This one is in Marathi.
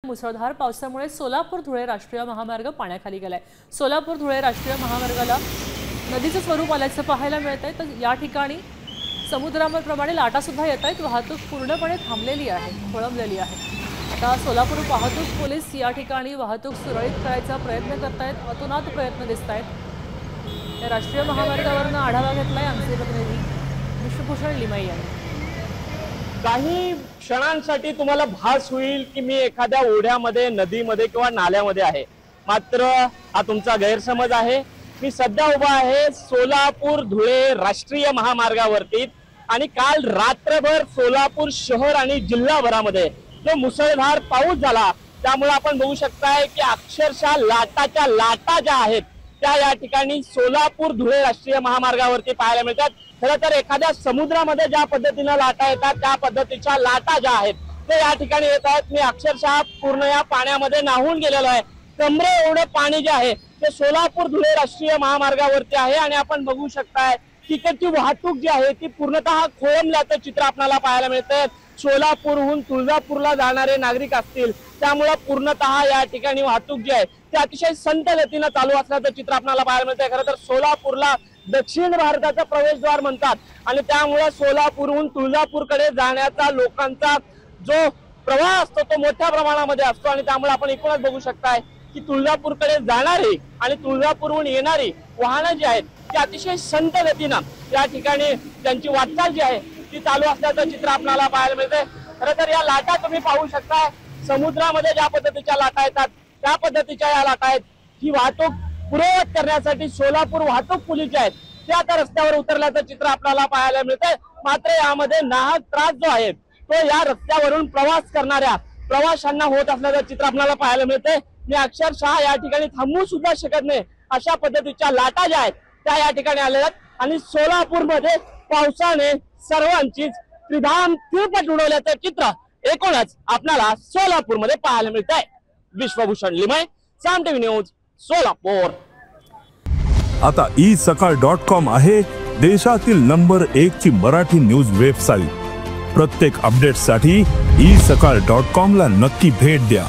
मुसळधार पावसामुळे सोलापूर-धुळे राष्ट्रीय महामार्ग पाण्याखाली गेलाय। सोलापूर-धुळे राष्ट्रीय महामार्गाला नदीचं स्वरूप आल्याचं पाहायला मिळतंय। तर या ठिकाणी समुद्राप्रमाणे लाटा सुद्धा येत आहेत। वाहतूक पूर्णपणे थांबलेली आहे, खोळंबलेली आहे। आता सोलापूर वाहतूक पोलीस या ठिकाणी वाहतूक सुरळीत करायचा प्रयत्न करतायत। अतोनात प्रयत्न दिसतायत। या राष्ट्रीय महामार्गावरून आढावा घेतलाय आमचे प्रतिनिधी विश्वभूषण लिमये यांनी। काही क्षणांसाठी तुम्हाला भास होईल की मी एखाद्या ओढ्यामध्ये, नदीमध्ये किंवा नाल्यामध्ये आहे, मात्र हा तुमचा गैरसमज आहे। मी सध्या उभा आहे सोलापूर-धुळे राष्ट्रीय महामार्गावरती आणि काल रात्रभर सोलापूर शहर आणि जिल्हाभरामध्ये जो मुसळधार पाऊस झाला त्यामुळे आपण बघू शकताय की अक्षरशः लाटाच्या लाटा ज्या आहेत त्या या ठिकाणी सोलापूर-धुळे राष्ट्रीय महामार्गावरती पाहायला मिळतात। खरं तर एखाद्या समुद्रामध्ये ज्या पद्धतीने लाटा येतात त्या पद्धतीच्या लाटा ज्या आहेत ते या ठिकाणी येत आहेत। मी अक्षरशः पूर्ण या पाण्यामध्ये नाहून गेलेलो आहे। कमरे एवढं पाणी जे आहे ते सोलापूर-धुळे राष्ट्रीय महामार्गावरती आहे आणि आपण बघू शकताय तिकडची वाहतूक जी आहे ती पूर्णतः खोळंबल्याचं चित्र आपल्याला पाहायला मिळतंय। सोलापूरहून तुळजापूरला जाणारे नागरिक असतील त्यामुळे पूर्णतः या ठिकाणी वाहतूक जी आहे ती अतिशय संत गतीने चालू असल्याचं चित्र आपल्याला पाहायला मिळतंय। खरं तर सोलापूरला दक्षिण भारताचं प्रवेशद्वार म्हणतात आणि त्यामुळे सोलापूरहून तुळजापूरकडे जाण्याचा लोकांचा जो प्रवाह असतो तो मोठ्या प्रमाणामध्ये असतो आणि त्यामुळे आपण एकूणच बघू शकताय की तुळजापूरकडे जाणारी आणि तुळजापूरहून येणारी वाहनं जी आहेत ती अतिशय संत गतीनं या ठिकाणी त्यांची वाटचाल जी आहे ती चालू असल्याचं चित्र आपल्याला पाहायला मिळतंय। खरं तर या लाटा तुम्ही पाहू शकताय, समुद्रामध्ये ज्या पद्धतीच्या लाटा येतात त्या पद्धतीच्या या लाटा आहेत। ही वाहतूक पूर्ववत करण्यासाठी सोलापूर वाहतूक पोलीस जे आहेत ते आता रस्त्यावर उतरल्याचं चित्र आपल्याला पाहायला मिळतंय। मात्र यामध्ये नाहक त्रास जो आहे तो या रस्त्यावरून प्रवास करणाऱ्या प्रवाशांना होत असल्याचं चित्र आपल्याला पाहायला मिळतंय। मी अक्षरशः या ठिकाणी थांबू सुद्धा शकत नाही अशा पद्धतीच्या लाटा ज्या आहेत त्या या ठिकाणी आलेल्या आहेत आणि सोलापूरमध्ये पावसाने सर्वांचीच त्रिधाम तिरपट उडवल्याचं चित्र एकूणच आपल्याला सोलापूरमध्ये पाहायला मिळत आहे। विश्वभूषण लिमये, साम टीव्ही न्यूज, सोलापूर। आता isakal.com आहे देशातील नंबर 1 ची मराठी न्यूज वेबसाईट। प्रत्येक अपडेटसाठी isakal.com ला नक्की भेट द्या।